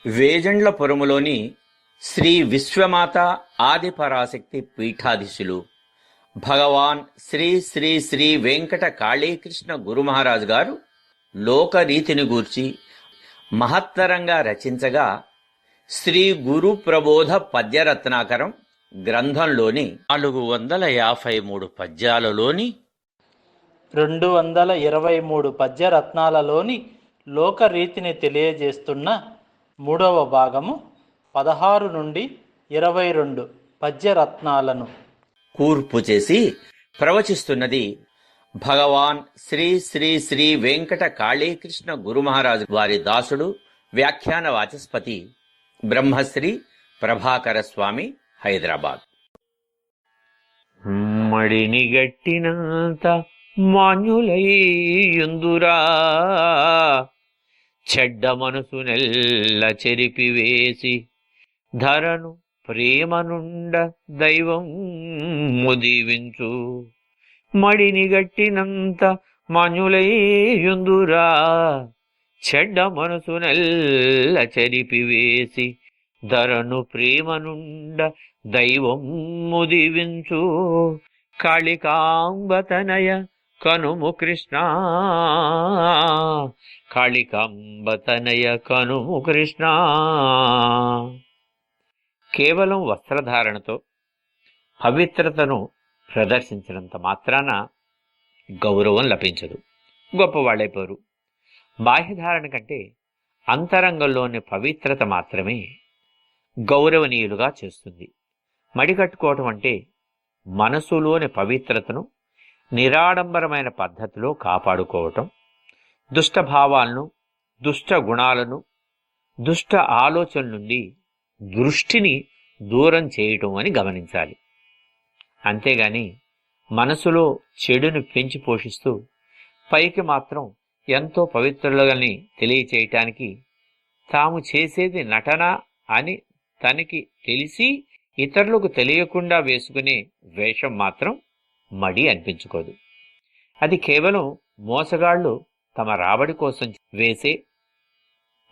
వేజండ్లపురములోని శ్రీ విశ్వమాత ఆదిపరాశక్తి పీఠాధీశులు భగవాన్ శ్రీ శ్రీ శ్రీ వెంకట కాళీకృష్ణ గురుమహారాజు గారు లోకరీతిని గూర్చి మహత్తరంగా రచించగా శ్రీ గురు ప్రబోధ పద్యరత్నాకరం గ్రంథంలోని 453 పద్యాలలోని 223 పద్యరత్నాలలోని లోకరీతిని తెలియజేస్తున్న 3వ భాగము 16 నుండి 22 పద్యరత్నాలను కూర్పు చేసి ప్రవచిస్తున్నది భగవాన్ శ్రీ శ్రీ శ్రీ వెంకట కాళీకృష్ణ గురుమహారాజు వారి దాసుడు వ్యాఖ్యాన వాచస్పతి బ్రహ్మశ్రీ ప్రభాకర స్వామి, హైదరాబాద్. మడిని గట్టినంత మాన్యులయ్యుందురా, చెడ్డ మనసునెల్ల చెరిపివేసి ధరను ప్రేమనుండ దైవం ముదీవించు. మడిని గట్టినంత మాన్యులయ్యుందురా, చెడ్డ మనసునెల్ల చెరిపివేసి ధరను ప్రేమనుండ దైవం ముదివించు. కాళికాంబతనయ కనుము కృష్ణ, కాళికాంబతనయ కనుము కృష్ణ. కేవలం వస్త్రధారణతో పవిత్రతను ప్రదర్శించినంత మాత్రాన గౌరవం లభించదు, గొప్పవాళ్ళైపోరు. బాహ్యధారణ కంటే అంతరంగంలోని పవిత్రత మాత్రమే గౌరవనీయులుగా చేస్తుంది. మడికట్టుకోవటం అంటే మనసులోని పవిత్రతను నిరాడంబరమైన పద్ధతిలో కాపాడుకోవటం, దుష్ట భావాలను, దుష్ట గుణాలను, దుష్ట ఆలోచనల నుండి దృష్టిని దూరం చేయటం అని గమనించాలి. అంతేగాని మనసులో చెడును పెంచి పోషిస్తూ పైకి మాత్రం ఎంతో పవిత్రులని తెలియచేయటానికి తాము చేసేది నటన అని తనకి తెలిసి ఇతరులకు తెలియకుండా వేసుకునే వేషం మాత్రం మడి అనిపించుకోదు. అది కేవలం మోసగాళ్లు తమ రాబడి కోసం వేసే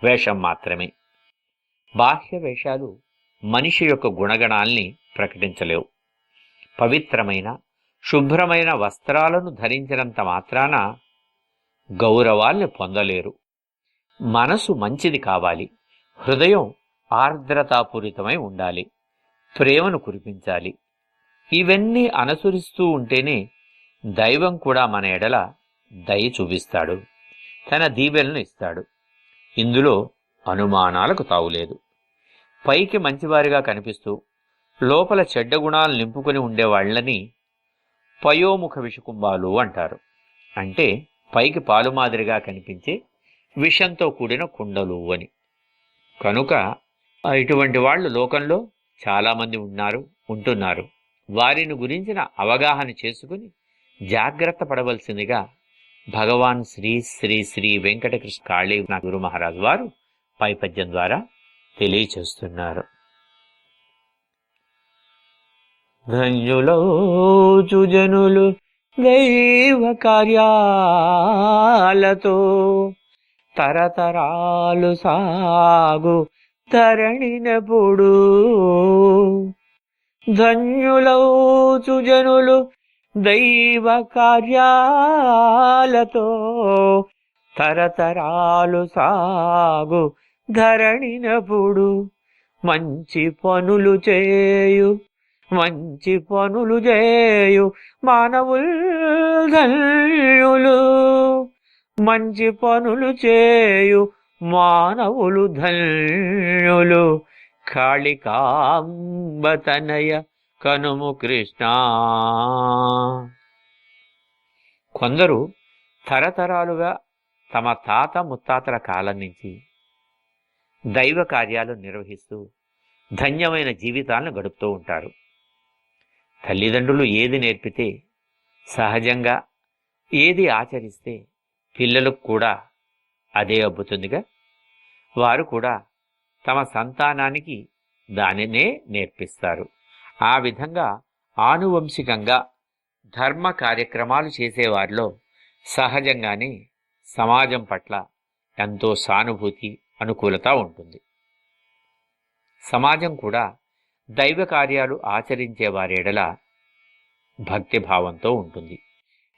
వేషం మాత్రమే. బాహ్య వేషాలు మనిషి యొక్క గుణగణాల్ని ప్రకటించలేవు. పవిత్రమైన శుభ్రమైన వస్త్రాలను ధరించినంత మాత్రాన గౌరవాల్ని పొందలేరు. మనసు మంచిది కావాలి, హృదయం ఆర్ద్రతాపూరితమై ఉండాలి, ప్రేమను కురిపించాలి. ఇవన్నీ అనుసరిస్తూ ఉంటేనే దైవం కూడా మన ఎడల దయ చూపిస్తాడు, తన దీవెనలను ఇస్తాడు. ఇందులో అనుమానాలకు తావులేదు. పైకి మంచివారిగా కనిపిస్తూ లోపల చెడ్డ గుణాలు నింపుకొని ఉండేవాళ్లని పయోముఖ విషకుంభాలు అంటారు. అంటే పైకి పాలు మాదిరిగా కనిపించే విషంతో కూడిన కుండలు అని. కనుక ఇటువంటి వాళ్ళు లోకంలో చాలామంది ఉంటున్నారు. వారిని గురించిన అవగాహన చేసుకుని జాగ్రత్త పడవలసిందిగా భగవాన్ శ్రీ శ్రీ శ్రీ వెంకటకృష్ణ కాళీకృష్ణ గురు మహారాజు వారు పై పద్యం ద్వారా తెలియచేస్తున్నారు. ధన్యులౌచు జనులు దైవ కార్యాలతో, తరతరాలు సాగు ధరణినెప్పుడు. ధన్యులౌచు జనులు దైవ కార్యాలతో, తరతరాలు సాగు ధరణినప్పుడు. మంచి పనులు చేయు మానవుల్ ధన్యులు, మంచి పనులు చేయు మానవులు ధన్యులు. కాళికాంబతనయ కనుము కృష్ణ. కొందరు తరతరాలుగా తమ తాత ముత్తాతల కాలం నుంచి దైవ కార్యాలు నిర్వహిస్తూ ధన్యమైన జీవితాలను గడుపుతూ ఉంటారు. తల్లిదండ్రులు ఏది నేర్పితే, సహజంగా ఏది ఆచరిస్తే పిల్లలకు కూడా అదే అబ్బుతుందిగా. వారు కూడా తమ సంతానానికి దానినే నేర్పిస్తారు. ఆ విధంగా ఆనువంశికంగా ధర్మ కార్యక్రమాలు చేసేవారిలో సహజంగానే సమాజం పట్ల ఎంతో సానుభూతి, అనుకూలత ఉంటుంది. సమాజం కూడా దైవ కార్యాలు ఆచరించే వారి ఎడల భక్తిభావంతో ఉంటుంది.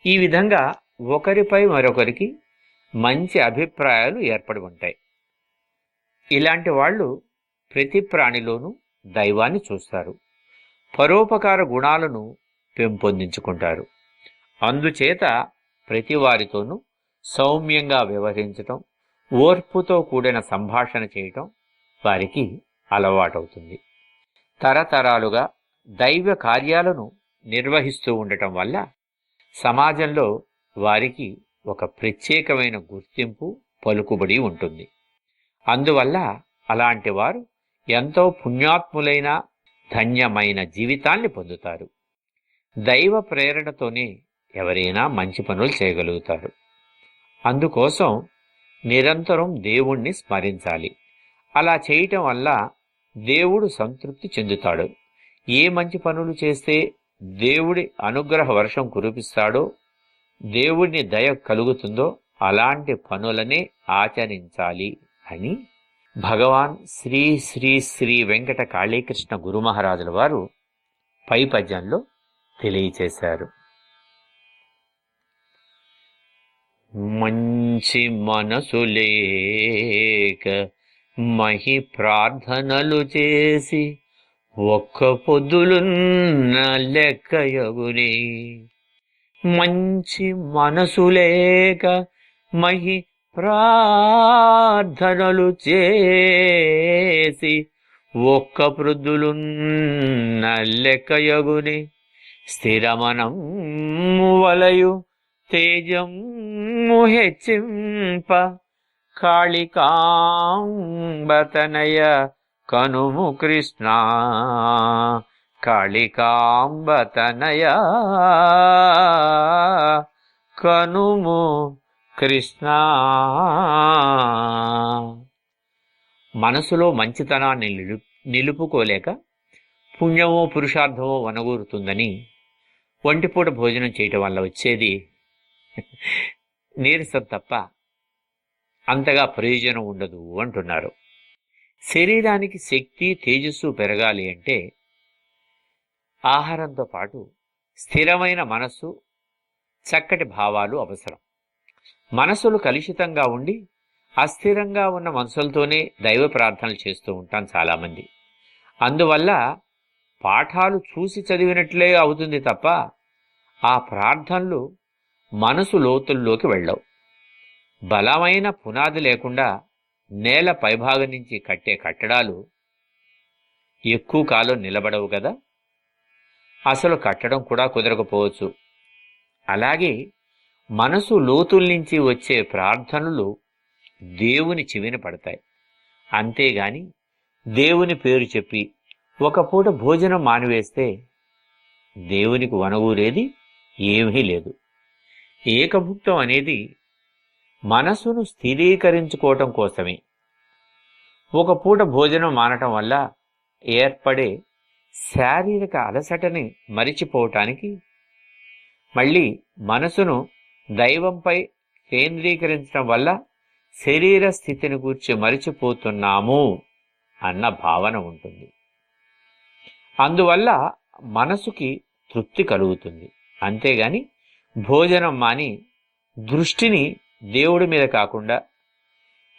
ఈ విధంగా ఒకరిపై మరొకరికి మంచి అభిప్రాయాలు ఏర్పడి ఉంటాయి. ఇలాంటి వాళ్ళు ప్రతి ప్రాణిలోనూ దైవాన్ని చూస్తారు, పరోపకార గుణాలను పెంపొందించుకుంటారు. అందుచేత ప్రతి వారితోనూ సౌమ్యంగా వ్యవహరించటం, ఓర్పుతో కూడిన సంభాషణ చేయటం వారికి అలవాటవుతుంది. తరతరాలుగా దైవ కార్యాలను నిర్వహిస్తూ ఉండటం వల్ల సమాజంలో వారికి ఒక ప్రత్యేకమైన గుర్తింపు, పలుకుబడి ఉంటుంది. అందువల్ల అలాంటి వారు ఎంతో పుణ్యాత్ములైన ధన్యమైన జీవితాన్ని పొందుతారు. దైవ ప్రేరణతోనే ఎవరైనా మంచి పనులు చేయగలుగుతారు. అందుకోసం నిరంతరం దేవుణ్ణి స్మరించాలి. అలా చేయటం వల్ల దేవుడు సంతృప్తి చెందుతాడు. ఏ మంచి పనులు చేస్తే దేవుడి అనుగ్రహ వర్షం కురిపిస్తాడో, దేవుడిని దయ కలుగుతుందో అలాంటి పనులనే ఆచరించాలి అని భగవాన్ శ్రీ శ్రీ శ్రీ వెంకట కాళీకృష్ణ గురుమహారాజుల వారు పై పద్యంలో తెలియచేశారు. మంచి మనసు లేక మహి ప్రార్థనలు చేసి ఒక్క పొద్దులున్న లెక్కయగునే. మంచి మనసు లేక మహి ప్రార్థనలు చేసి ఒక్క ప్రొద్దులున్న లెక్కయగునే. స్థిరమనము వలయు తేజము హెచ్చింప కాళికాంబతనయ కనుము కృష్ణ. కాళికాంబతనయ కనుము కృష్ణ. మనసులో మంచితనాన్ని నిలుపుకోలేక పుణ్యమో పురుషార్థమో వనగూరుతుందని ఒంటిపూట భోజనం చేయటం వల్ల వచ్చేది నీరసం తప్ప అంతగా ప్రయోజనం ఉండదు అంటున్నారు. శరీరానికి శక్తి, తేజస్సు పెరగాలి అంటే ఆహారంతో పాటు స్థిరమైన మనస్సు, చక్కటి భావాలు అవసరం. మనసులు కలుషితంగా ఉండి అస్థిరంగా ఉన్న మనసులతోనే దైవ ప్రార్థనలు చేస్తూ ఉంటాం చాలామంది. అందువల్ల పాఠాలు చూసి చదివినట్లే అవుతుంది తప్ప ఆ ప్రార్థనలు మనసు లోతుల్లోకి వెళ్ళవు. బలమైన పునాది లేకుండా నేల పైభాగం నుంచి కట్టే కట్టడాలు ఎక్కువ కాలం నిలబడవు కదా, అసలు కట్టడం కూడా కుదరకపోవచ్చు. అలాగే మనసు లోతుల నుంచి వచ్చే ప్రార్థనలు దేవుని చెవిన పడతాయి. అంతేగాని దేవుని పేరు చెప్పి ఒక పూట భోజనం మానివేస్తే దేవునికి వనగూరేది ఏమీ లేదు. ఏకభుక్తం అనేది మనసును స్థిరీకరించుకోవటం కోసమే. ఒక పూట భోజనం మానటం వల్ల ఏర్పడే శారీరక అలసటని మరిచిపోవటానికి, మళ్ళీ మనసును దైవంపై కేంద్రీకరించడం వల్ల శరీర స్థితిని గూర్చి మరిచిపోతున్నాము అన్న భావన ఉంటుంది. అందువల్ల మనసుకి తృప్తి కలుగుతుంది. అంతేగాని భోజనం మాని దృష్టిని దేవుడి మీద కాకుండా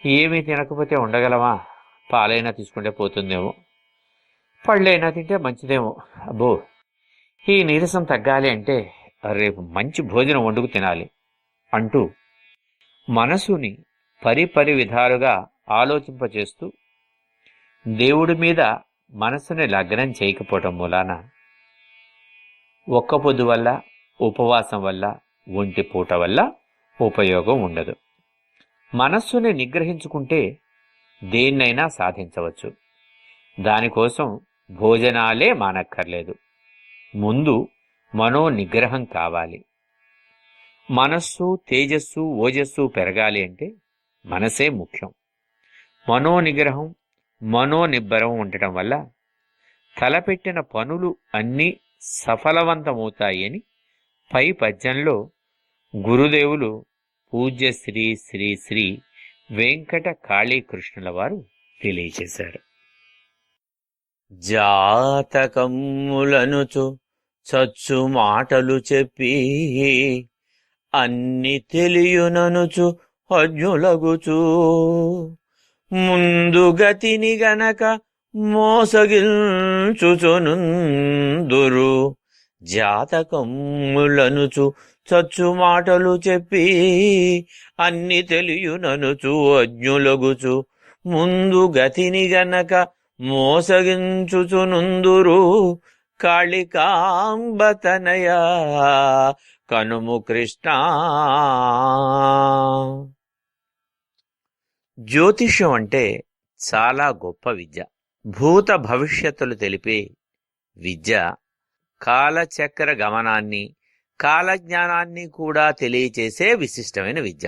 ఏమీ తినకపోతే ఉండగలమా, పాలైనా తీసుకుంటే పోతుందేమో, పళ్ళైనా తింటే మంచిదేమో, అబ్బో ఈ నీరసం తగ్గాలి అంటే రేపు మంచి భోజనం వండుకు తినాలి అంటూ మనసుని పరిపరి విధాలుగా ఆలోచింపచేస్తూ దేవుడి మీద మనసుని లగ్నం చేయకపోవటం మూలాన ఒక్క పొద్దు వల్ల, ఉపవాసం వల్ల, ఒంటి పూట వల్ల ఉపయోగం ఉండదు. మనస్సుని నిగ్రహించుకుంటే దేన్నైనా సాధించవచ్చు. దానికోసం భోజనాలే మానక్కర్లేదు. ముందు మనో నిగ్రహం కావాలి. మనస్సు, తేజస్సు, ఓజస్సు పెరగాలి అంటే మనసే ముఖ్యం. మనోనిగ్రహం, మనోనిబ్బరం ఉండటం వల్ల తలపెట్టిన పనులు అన్నీ సఫలవంతమవుతాయి అని పై పద్యంలో గురుదేవులు పూజ్య శ్రీ శ్రీ శ్రీ వెంకట కాళీకృష్ణుల వారు తెలియచేశారు. జాతకములనుచు చచ్చు మాటలు చెప్పి అన్ని తెలియుననుచు అజ్ఞులగుచు ముందు గతిని గనక మోసగించుచునుందురు. జాతకములనుచు చచ్చు మాటలు చెప్పి అన్ని తెలియుననుచు అజ్ఞులగుచు ముందు గతిని గనక మోసగించుచునుందురు. కాళికాంబతనయ కనుము కృష్ణ. జ్యోతిష్యం అంటే చాలా గొప్ప విద్య. భూత భవిష్యత్తులు తెలిపే విద్య. కాలచక్ర గమనాన్ని, కాలజ్ఞానాన్ని కూడా తెలియచేసే విశిష్టమైన విద్య.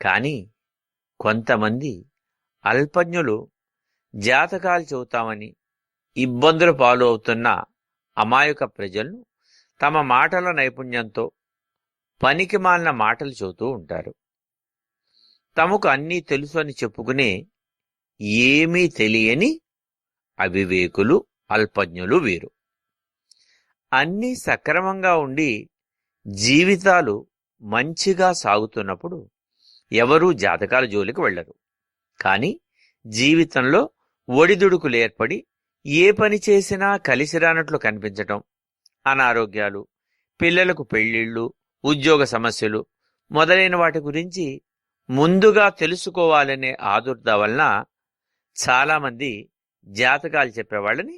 కానీ కొంతమంది అల్పజ్ఞులు జాతకాలు చెబుతామని ఇబ్బందులు పాలు అవుతున్న అమాయక ప్రజలను తమ మాటల నైపుణ్యంతో పనికిమాలిన మాటలు చెబుతూ ఉంటారు. తమకు అన్నీ తెలుసు అని చెప్పుకునే ఏమీ తెలియని అవివేకులు, అల్పజ్ఞులు వీరు. అన్నీ సక్రమంగా ఉండి జీవితాలు మంచిగా సాగుతున్నప్పుడు ఎవరూ జాతకాల జోలికి వెళ్లరు. కానీ జీవితంలో ఒడిదుడుకులు ఏర్పడి ఏ పని చేసినా కలిసి రానట్లు కనిపించటం, అనారోగ్యాలు, పిల్లలకు పెళ్లిళ్ళు, ఉద్యోగ సమస్యలు మొదలైన వాటి గురించి ముందుగా తెలుసుకోవాలనే ఆదుర్ద వలన చాలామంది జాతకాలు చెప్పేవాళ్ళని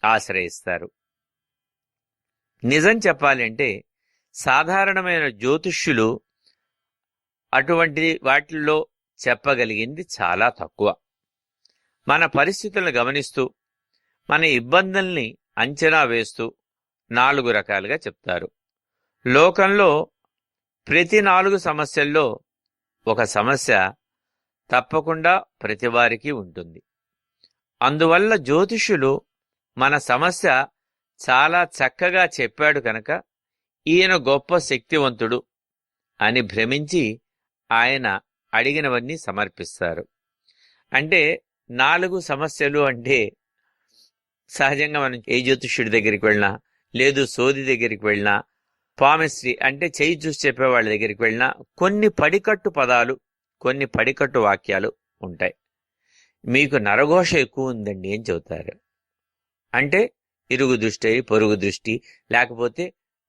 ఆశ్రయిస్తారు. నిజం చెప్పాలంటే సాధారణమైన జ్యోతిష్యులు అటువంటి వాటిల్లో చెప్పగలిగింది చాలా తక్కువ. మన పరిస్థితులను గమనిస్తూ మన ఇబ్బందుల్ని అంచనా వేస్తూ 4 రకాలుగా చెప్తారు. లోకంలో ప్రతి 4 సమస్యల్లో ఒక సమస్య తప్పకుండా ప్రతివారికి ఉంటుంది. అందువల్ల జ్యోతిష్యులు మన సమస్య చాలా చక్కగా చెప్పాడు కనుక ఈయన గొప్ప శక్తివంతుడు అని భ్రమించి ఆయన అడిగినవన్నీ సమర్పిస్తారు. అంటే 4 సమస్యలు అంటే సహజంగా మనం ఏ జ్యోతిష్యుడి దగ్గరికి వెళ్ళినా, లేదు సోది దగ్గరికి వెళ్ళినా, పామిస్ట్రీ అంటే చేయి చూసి చెప్పేవాళ్ళ దగ్గరికి వెళ్ళినా కొన్ని పడికట్టు పదాలు, కొన్ని పడికట్టు వాక్యాలు ఉంటాయి. మీకు నరఘోష ఎక్కువ ఉందండి అని చెబుతారు. అంటే ఇరుగు దృష్టి, పొరుగు దృష్టి, లేకపోతే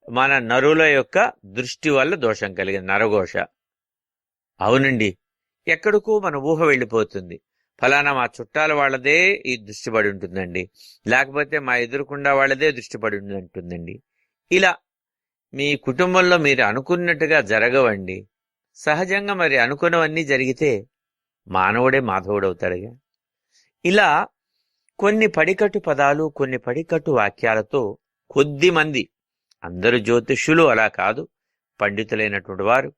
మన నరుల యొక్క దృష్టి వల్ల దోషం కలిగిన నరఘోష. అవునండి, ఎక్కడికో మన ఊహ వెళ్ళిపోతుంది. ఫలానా మా చుట్టాల వాళ్ళదే ఈ దృష్టిపడి ఉంటుందండి, లేకపోతే మా ఎదురుకుండా వాళ్ళదే దృష్టిపడి ఉంటుందండి. ఇలా మీ కుటుంబంలో మీరు అనుకున్నట్టుగా జరగవండి. సహజంగా మరి అనుకున్నవన్నీ జరిగితే మానవుడే మాధవుడవుతాడుగా. ఇలా కొన్ని పడికట్టు పదాలు, కొన్ని పడికట్టు వాక్యాలతో కొద్దిమంది, అందరూ జ్యోతిష్యులు అలా కాదు, పండితులైనటువంటి వారు,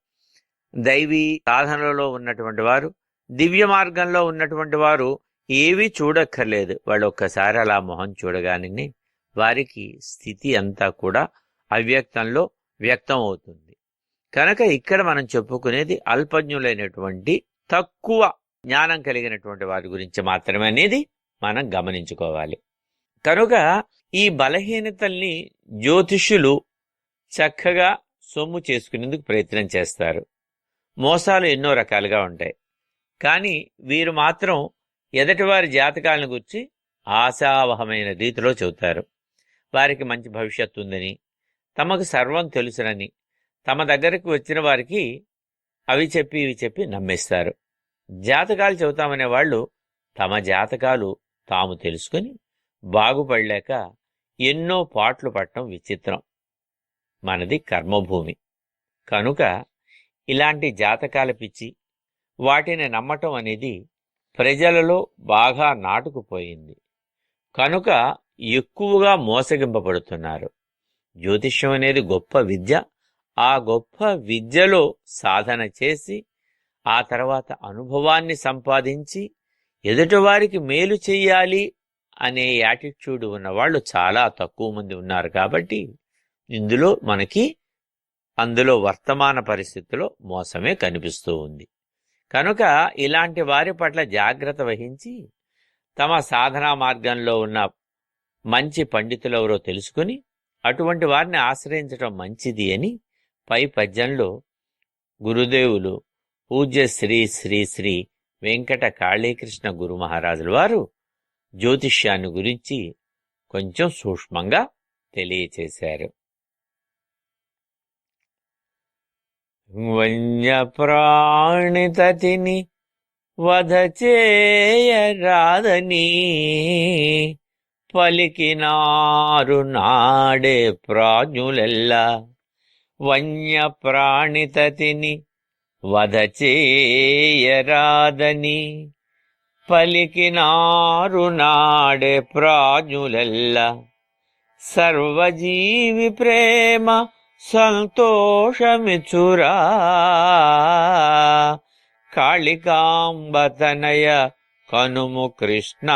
దైవీ సాధనలలో ఉన్నటువంటి వారు, దివ్య మార్గంలో ఉన్నటువంటి వారు ఏవీ చూడక్కర్లేదు. వాళ్ళు ఒక్కసారి అలా మొహం చూడగానే వారికి స్థితి అంతా కూడా అవ్యక్తంలో వ్యక్తం అవుతుంది. కనుక ఇక్కడ మనం చెప్పుకునేది అల్పజ్ఞులైనటువంటి తక్కువ జ్ఞానం కలిగినటువంటి వారి గురించి మాత్రమే అనేది మనం గమనించుకోవాలి. కనుక ఈ బలహీనతల్ని జ్యోతిష్యులు చక్కగా సొమ్ము చేసుకునేందుకు ప్రయత్నం చేస్తారు. మోసాలు ఎన్నో రకాలుగా ఉంటాయి. కానీ వీరు మాత్రం ఎదటివారి జాతకాలను గురించి ఆశావహమైన రీతిలో చెబుతారు. వారికి మంచి భవిష్యత్తు ఉందని, తమకు సర్వం తెలుసునని తమ దగ్గరకు వచ్చిన వారికి అవి చెప్పి ఇవి చెప్పి నమ్మేస్తారు. జాతకాలు చెబుతామనే వాళ్ళు తమ జాతకాలు తాము తెలుసుకుని బాగుపడలేక ఎన్నో పాట్లు పట్టడం విచిత్రం. మనది కర్మభూమి కనుక ఇలాంటి జాతకాల పిచ్చి, వాటిని నమ్మటం అనేది ప్రజలలో బాగా నాటుకుపోయింది. కనుక ఎక్కువగా మోసగింపబడుతున్నారు. జ్యోతిష్యం అనేది గొప్ప విద్య. ఆ గొప్ప విద్యలో సాధన చేసి ఆ తర్వాత అనుభవాన్ని సంపాదించి ఎదుటివారికి మేలు చెయ్యాలి అనే యాటిట్యూడ్ ఉన్నవాళ్ళు చాలా తక్కువ మంది ఉన్నారు. కాబట్టి ఇందులో మనకి అందులో వర్తమాన పరిస్థితిలో మోసమే కనిపిస్తూ ఉంది. కనుక ఇలాంటి వారి పట్ల జాగ్రత్త వహించి తమ సాధనా మార్గంలో ఉన్న మంచి పండితులెవరో తెలుసుకుని అటువంటి వారిని ఆశ్రయించటం మంచిది అని పై పద్యంలో గురుదేవులు పూజ్య శ్రీ శ్రీ శ్రీ వెంకట కాళీకృష్ణ గురు మహారాజుల వారు జ్యోతిష్యాన్ని గురించి కొంచెం సూక్ష్మంగా తెలియచేశారు. వన్యప్రాణితతిని వధ చేయరాదని పలికినారు నాడే ప్రాజ్ఞులెల్లా. వన్యప్రాణితతిని వధ చేయరాదని పలికినారు నాడే ప్రాజ్ఞులెల్లా. సర్వజీవి ప్రేమ సంతోషమిచురా కాళికాంబతనయ కనుము కృష్ణ.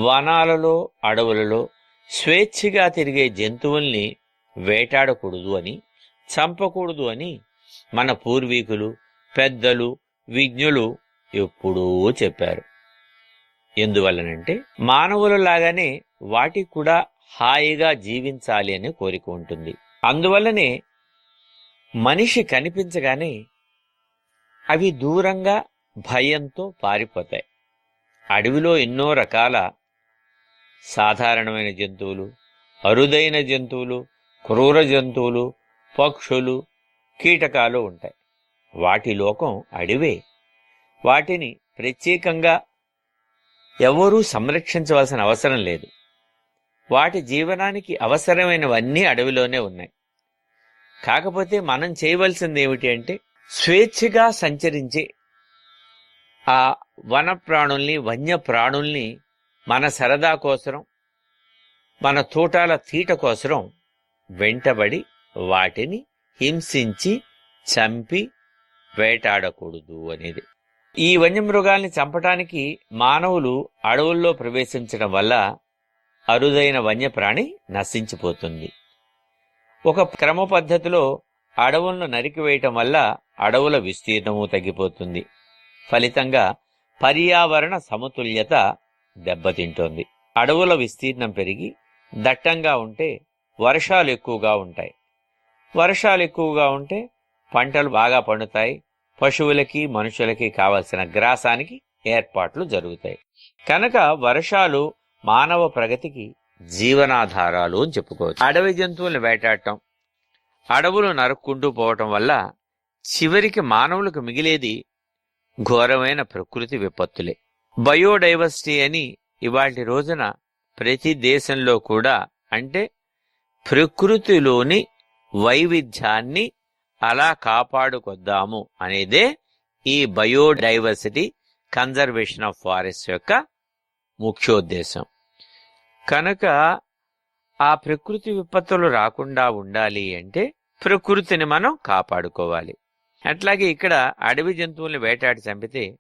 వనాలలో అడవులలో స్వేచ్ఛగా తిరిగే జంతువుల్ని వేటాడకూడదు అని, చంపకూడదు అని మన పూర్వీకులు, పెద్దలు, విజ్ఞులు ఎప్పుడూ చెప్పారు. ఎందువల్లనంటే మానవులలాగానే వాటికి కూడా హాయిగా జీవించాలి అనే కోరిక ఉంటుంది. అందువల్లనే మనిషి కనిపించగానే అవి దూరంగా భయంతో పారిపోతాయి. అడవిలో ఎన్నో రకాల సాధారణమైన జంతువులు, అరుదైన జంతువులు, క్రూర జంతువులు, పక్షులు, కీటకాలు ఉంటాయి. వాటి లోకం అడవే. వాటిని ప్రత్యేకంగా ఎవరూ సంరక్షించవలసిన అవసరం లేదు. వాటి జీవనానికి అవసరమైనవన్నీ అడవిలోనే ఉన్నాయి. కాకపోతే మనం చేయవలసింది ఏమిటి అంటే స్వేచ్ఛగా సంచరించే ఆ వనప్రాణుల్ని, వన్యప్రాణుల్ని మన సరదా కోసరం, మన తోటాల తీట కోసరం వెంటబడి వాటిని హింసించి చంపి వేటాడకూడదు అనేది. ఈ వన్యమృగాల్ని చంపటానికి మానవులు అడవుల్లో ప్రవేశించడం వల్ల అరుదైన వన్యప్రాణి నశించిపోతుంది. ఒక క్రమ పద్ధతిలో అడవులను నరికివేయటం వల్ల అడవుల విస్తీర్ణము తగ్గిపోతుంది. ఫలితంగా పర్యావరణ సమతుల్యత దెబ్బతింటోంది. అడవుల విస్తీర్ణం పెరిగి దట్టంగా ఉంటే వర్షాలు ఎక్కువగా ఉంటాయి. వర్షాలు ఎక్కువగా ఉంటే పంటలు బాగా పండుతాయి. పశువులకి, మనుషులకి కావలసిన గ్రాసానికి ఏర్పాట్లు జరుగుతాయి. కనుక వర్షాలు మానవ ప్రగతికి జీవనాధారాలు అని చెప్పుకోవచ్చు. అడవి జంతువులను వేటాడటం, అడవులు నరుక్కుంటూ పోవటం వల్ల చివరికి మానవులకు మిగిలేది ఘోరమైన ప్రకృతి విపత్తులే. బయోడైవర్సిటీ అని ఇవాల్టి రోజున ప్రతి దేశంలో కూడా, అంటే ప్రకృతిలోని వైవిధ్యాన్ని అలా కాపాడుకొద్దాము అనేదే ఈ బయోడైవర్సిటీ కన్జర్వేషన్ ఆఫ్ ఫారెస్ట్ యొక్క ముఖ్యోద్దేశం. కనుక ఆ ప్రకృతి విపత్తులు రాకుండా ఉండాలి అంటే ప్రకృతిని మనం కాపాడుకోవాలి. అట్లాగే ఇక్కడ అడవి జంతువుల్ని వేటాడి చంపితే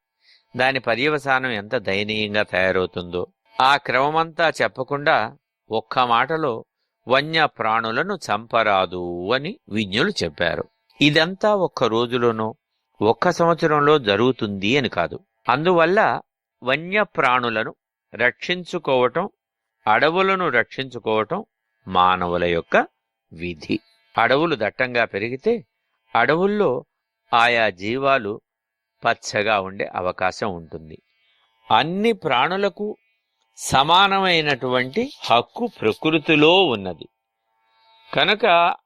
దాని పర్యవసానం ఎంత దయనీయంగా తయారవుతుందో ఆ క్రమమంతా చెప్పకుండా ఒక్క మాటలో వన్య ప్రాణులను చంపరాదు అని విజ్ఞులు చెప్పారు. ఇదంతా ఒక్క రోజులోనో ఒక్క సంవత్సరంలో జరుగుతుంది అని కాదు. అందువల్ల వన్యప్రాణులను రక్షించుకోవటం, అడవులను రక్షించుకోవటం మానవుల యొక్క విధి. అడవులు దట్టంగా పెరిగితే అడవుల్లో ఆయా జీవాలు పచ్చగా ఉండే అవకాశం ఉంటుంది. అన్ని ప్రాణులకు సమానమైనటువంటి హక్కు ప్రకృతిలో ఉన్నది. కనుక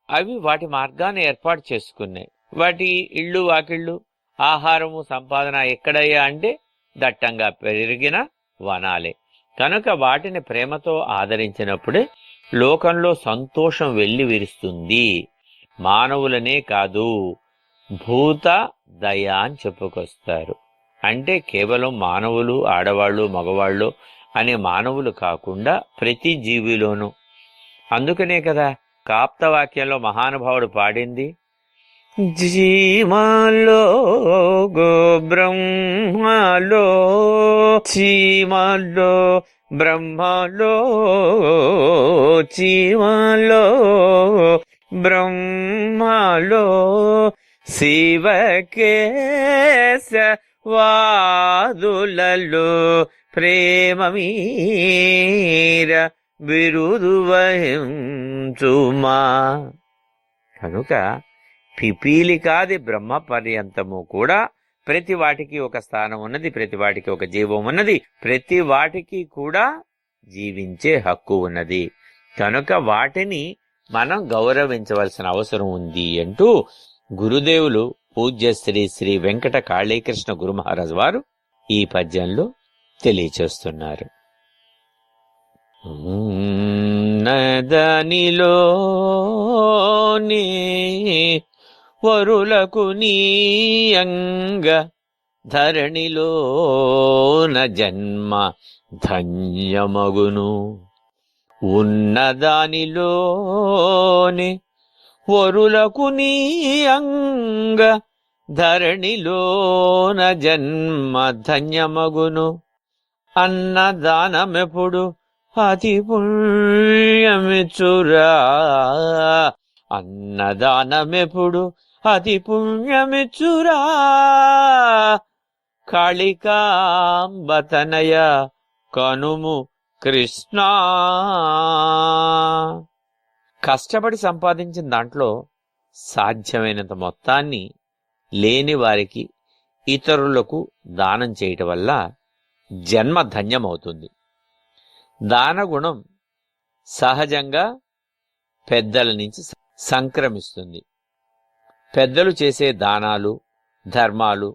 అవి వాటి మార్గాన్ని ఏర్పాటు చేసుకున్నాయి. వాటి ఇళ్ళు, వాకిళ్ళు, ఆహారము, సంపాదన ఎక్కడయ్యా అంటే దట్టంగా పెరిగిన వనాలే. కనుక వాటిని ప్రేమతో ఆదరించినప్పుడే లోకంలో సంతోషం వెల్లి విరుస్తుంది. మానవులనే కాదు, భూత దయ అని చెప్పుకొస్తారు. అంటే కేవలం మానవులు, ఆడవాళ్ళు, మగవాళ్ళు అనే మానవులు కాకుండా ప్రతి జీవిలోనూ. అందుకనే కదా కాప్తవాక్యంలో మహానుభావుడు పాడింది, జీమాలో గో బ్రహ్మలో, చీమాలో బ్రహ్మలో, చీమాలో బ్రహ్మలో, శివకేశ వారులలో వ్యాధులలో ప్రేమ మీర బిరుదు వహించుమా. కనుక పిపీలికాది బ్రహ్మ పర్యంతము కూడా ప్రతి వాటికి ఒక స్థానం ఉన్నది, ప్రతి వాటికి ఒక జీవం ఉన్నది, ప్రతి వాటికి కూడా జీవించే హక్కు ఉన్నది. కనుక వాటిని మనం గౌరవించవలసిన అవసరం ఉంది అంటూ గురుదేవులు పూజ్య శ్రీ శ్రీ వెంకట కాళీకృష్ణ గురు మహారాజ్ వారు ఈ పద్యంలో తెలియచేస్తున్నారు. నదనిలోనే వరులకు నీయంగ ధరణిలోన జన్మ ధన్యమగును. ఉన్నదానిలోనే వరులకు నీయంగ ధరణిలోన జన్మ ధన్యమగును. అన్నదానమెప్పుడు అతి పుణ్యమిచ్చురా. అన్నదానమెప్పుడు అతి పుణ్యమిచ్చురా. కాళికాంబతనయ కనుము కృష్ణ. కష్టపడి సంపాదించిన దాంట్లో సాధ్యమైనంత మొత్తాన్ని లేని వారికి, ఇతరులకు దానం చేయటం వల్ల జన్మ ధన్యమవుతుంది. దానగుణం సహజంగా పెద్దల నుంచి సంక్రమిస్తుంది. పెద్దలు చేసే దానాలు, ధర్మాలు,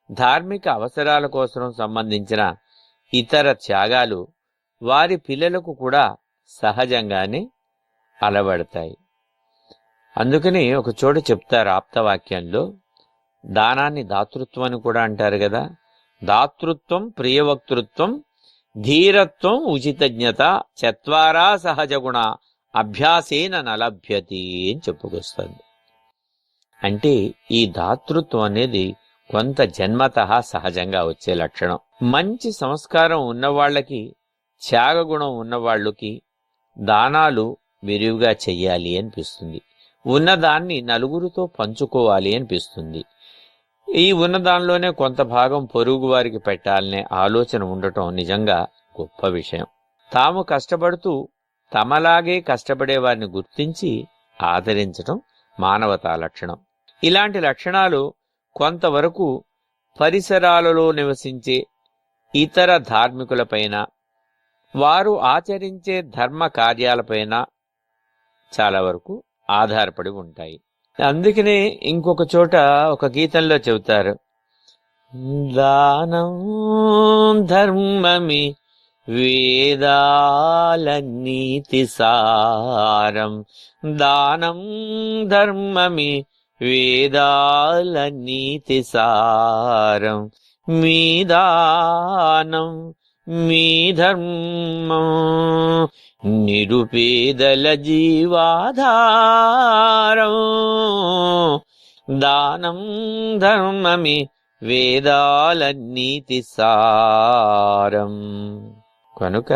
ధార్మిక అవసరాల కోసం సంబంధించిన ఇతర త్యాగాలు వారి పిల్లలకు కూడా సహజంగానే అలవడతాయి. అందుకని ఒక చోట చెప్తారు ఆప్తవాక్యంలో, దానాన్ని దాతృత్వం అని కూడా అంటారు కదా. దాతృత్వం, ప్రియవక్తృత్వం, ధీరత్వం, ఉచితజ్ఞత, చత్వారా సహజగుణ అభ్యాసేన నలభ్యతి అని చెప్పుకొస్తుంది. అంటే ఈ దాతృత్వం అనేది కొంత జన్మతః సహజంగా వచ్చే లక్షణం. మంచి సంస్కారం ఉన్నవాళ్లకి, త్యాగగుణం ఉన్నవాళ్ళకి దానాలు విరివిగా చెయ్యాలి అనిపిస్తుంది. ఉన్నదాన్ని నలుగురితో పంచుకోవాలి అనిపిస్తుంది. ఈ ఉన్నదానిలోనే కొంత భాగం పొరుగు వారికి పెట్టాలనే ఆలోచన ఉండటం నిజంగా గొప్ప విషయం. తాము కష్టపడుతూ తమలాగే కష్టపడే వారిని గుర్తించి ఆదరించటం మానవతా లక్షణం. ఇలాంటి లక్షణాలు కొంతవరకు పరిసరాలలో నివసించే ఇతర ధార్మికులపైన, వారు ఆచరించే ధర్మ కార్యాలపైన చాలా వరకు ఆధారపడి ఉంటాయి. అందుకనే ఇంకొక చోట ఒక గీతంలో చెబుతారు, దానం ధర్మమి వేదాల నీతి సారం. దానం ధర్మమి వేదాల నీతి సారం. మీ దానం మీ ధర్మం నిరుపేదల జీవాధారం. దానం ధర్మమి వేదాల నీతి సారం. కనుక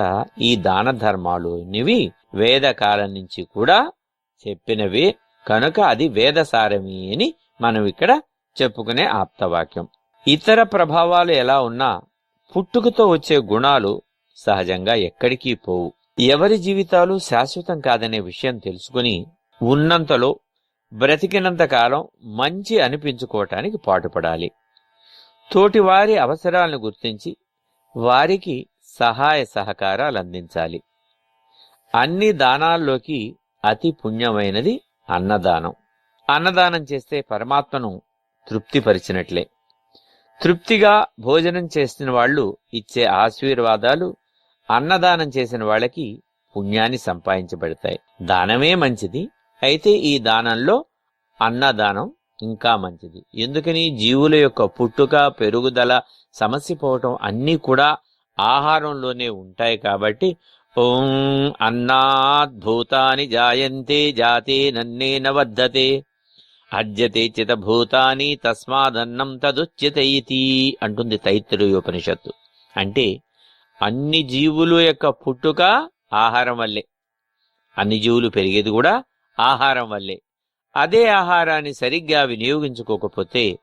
ఈ దాన ధర్మాలు అనేవి వేదకాలం నుంచి కూడా చెప్పినవి కనుక అది వేదసారమి అని మనం ఇక్కడ చెప్పుకునే ఆప్తవాక్యం. ఇతర ప్రభావాలు ఎలా ఉన్నా పుట్టుకతో వచ్చే గుణాలు సహజంగా ఎక్కడికి పోవు. ఎవరి జీవితాలు శాశ్వతం కాదనే విషయం తెలుసుకుని ఉన్నంతలో బ్రతికినంత కాలం మంచి అనిపించుకోవటానికి పాటుపడాలి. తోటివారి అవసరాలను గుర్తించి వారికి సహాయ సహకారాలు అందించాలి. అన్ని దానాల్లోకి అతి పుణ్యమైనది అన్నదానం. అన్నదానం చేస్తే పరమాత్మను తృప్తిపరిచినట్లే. తృప్తిగా భోజనం చేసిన వాళ్ళు ఇచ్చే ఆశీర్వాదాలు అన్నదానం చేసిన వాళ్ళకి పుణ్యాన్ని సంపాదించబడతాయి. దానమే మంచిది, అయితే ఈ దానంలో అన్నదానం ఇంకా మంచిది. ఎందుకని? జీవుల యొక్క పుట్టుక, పెరుగుదల, సమసిపోవటం అన్నీ కూడా ఆహారంలోనే ఉంటాయి కాబట్టి ఓం అన్నాద్భూతాని జాయంతే జాతే నన్నేన వర్ధతే అద్యతే చిత భూతాని తస్మాదన్నం తదుచ్యతయితి అంటుంది తైత్తిరీయోపనిషత్తు. అంటే అన్ని జీవుల యొక్క పుట్టుక ఆహారం వల్లే, అన్ని జీవులు పెరిగేది కూడా ఆహారం వల్లే. అదే ఆహారాన్ని సరిగ్గా వినియోగించుకోకపోతే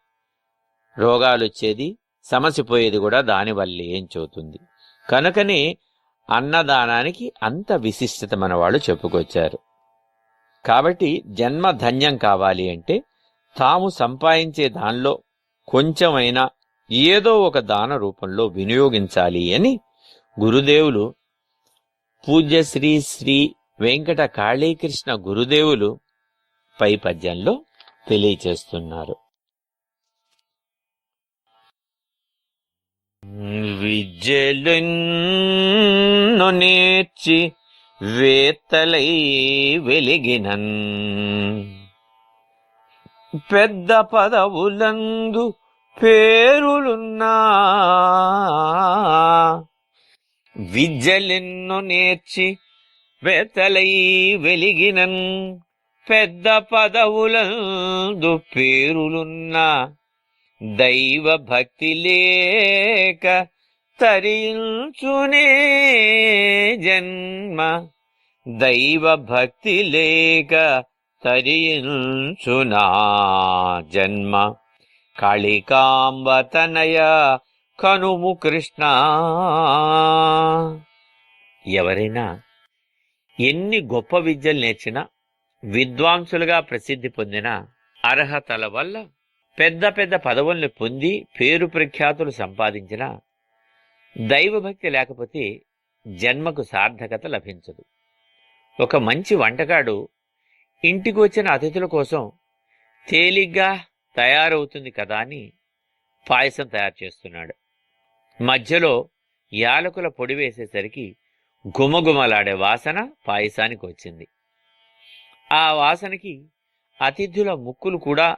రోగాలు వచ్చేది సమసిపోయేది కూడా దానివల్లే అని చెబుతుంది. కనుకనే అన్నదానానికి అంత విశిష్టత మన వాళ్ళు చెప్పుకొచ్చారు. కాబట్టి జన్మ ధన్యం కావాలి అంటే తాము సంపాదించే దానిలో కొంచెమైనా ఏదో ఒక దాన రూపంలో వినియోగించాలి అని గురుదేవులు పూజ్య శ్రీ శ్రీ వెంకట కాళీకృష్ణ గురుదేవులు పై పద్యంలో తెలియచేస్తున్నారు. విద్యలెన్నో నేర్చి వేత్తలై వెలిగినన్ పెద్ద పదవులందు పేరులున్నా విద్యలెన్నో నేర్చి వేత్తలై వెలిగినన్ పెద్ద పదవులందు పేరులున్నా దైవ భక్తి లేక తరించునే జన్మ దైవ భక్తి లేక తరించునా జన్మ కాళికాంబతనయ కనుము కృష్ణ. ఎవరైనా ఎన్ని గొప్ప విద్యలు నేర్చినా విద్వాంసులుగా ప్రసిద్ధి పొందిన అర్హతల వల్ల పెద్ద పెద్ద పదవుల్ని పొంది పేరు ప్రఖ్యాతులు సంపాదించిన దైవభక్తి లేకపోతే జన్మకు సార్థకత లభించదు. ఒక మంచి వంటగాడు ఇంటికి వచ్చిన అతిథుల కోసం తేలిగ్గా తయారవుతుంది కదా అని పాయసం తయారు చేస్తున్నాడు. మధ్యలో యాలకుల పొడి వేసేసరికి గుమగుమలాడే వాసన పాయసానికి వచ్చింది. ఆ వాసనకి అతిథుల ముక్కులు కూడా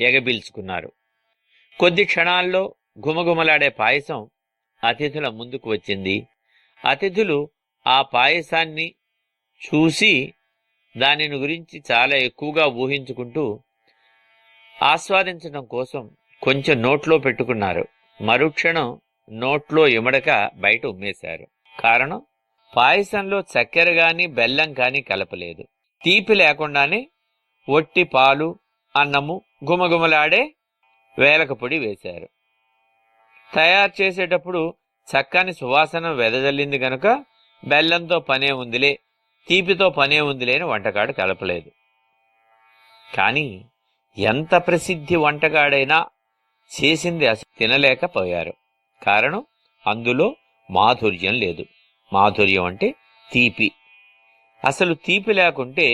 ఎగబీల్చుకున్నారు. కొద్ది క్షణాల్లో గుమగుమలాడే పాయసం అతిథుల ముందుకు వచ్చింది. అతిథులు ఆ పాయసాన్ని చూసి దానిని గురించి చాలా ఎక్కువగా ఊహించుకుంటూ ఆస్వాదించడం కోసం కొంచెం నోట్లో పెట్టుకున్నారు. మరుక్షణం నోట్లో ఇమడక బయట ఉమ్మేశారు. కారణం, పాయసంలో చక్కెర గాని బెల్లం కాని కలపలేదు. తీపి లేకుండానే ఒట్టి పాలు, అన్నము, గుమగుమలాడే వేలక పొడి వేశారు. తయారు చేసేటప్పుడు చక్కని సువాసన వెదజల్లింది గనుక బెల్లంతో పనే ఉందిలే, తీపితో పనే ఉందిలే అని వంటగాడు కలపలేదు. కానీ ఎంత ప్రసిద్ధి వంటగాడైనా చేసింది తినలేకపోయారు. కారణం, అందులో మాధుర్యం లేదు. మాధుర్యం అంటే తీపి. అసలు తీపి లేకుంటే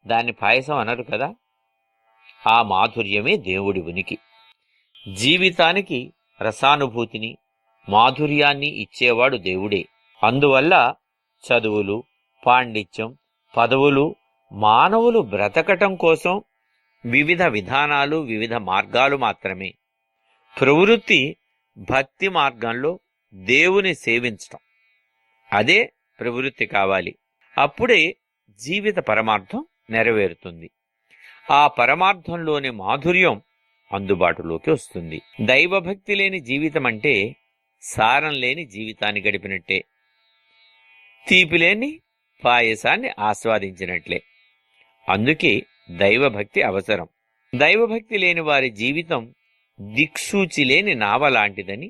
దాన్ని పాయసం అనరు కదా. ఆ మాధుర్యమే దేవుడి ఉనికి. జీవితానికి రసానుభూతిని, మాధుర్యాన్ని ఇచ్చేవాడు దేవుడే. అందువల్ల చదువులు, పాండిత్యం, పదవులు మానవులు బ్రతకటం కోసం వివిధ విధానాలు, వివిధ మార్గాలు మాత్రమే. ప్రవృత్తి భక్తి మార్గంలో దేవుని సేవించటం, అదే ప్రవృత్తి కావాలి. అప్పుడే జీవిత పరమార్థం నెరవేరుతుంది. ఆ పరమార్థంలోని మాధుర్యం అందుబాటులోకి వస్తుంది. దైవభక్తి లేని జీవితం అంటే సారం లేని జీవితాన్ని గడిపినట్టే, తీపి లేని పాయసాన్ని ఆస్వాదించినట్లే. అందుకే దైవభక్తి అవసరం. దైవభక్తి లేని వారి జీవితం దిక్సూచి లేని నావ లాంటిదని,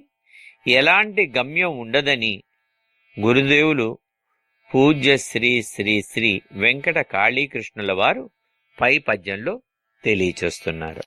ఎలాంటి గమ్యం ఉండదని గురుదేవులు పూజ్య శ్రీ శ్రీ శ్రీ వెంకట కాళీకృష్ణుల వారు పై పద్యంలో తెలియచేస్తున్నారు.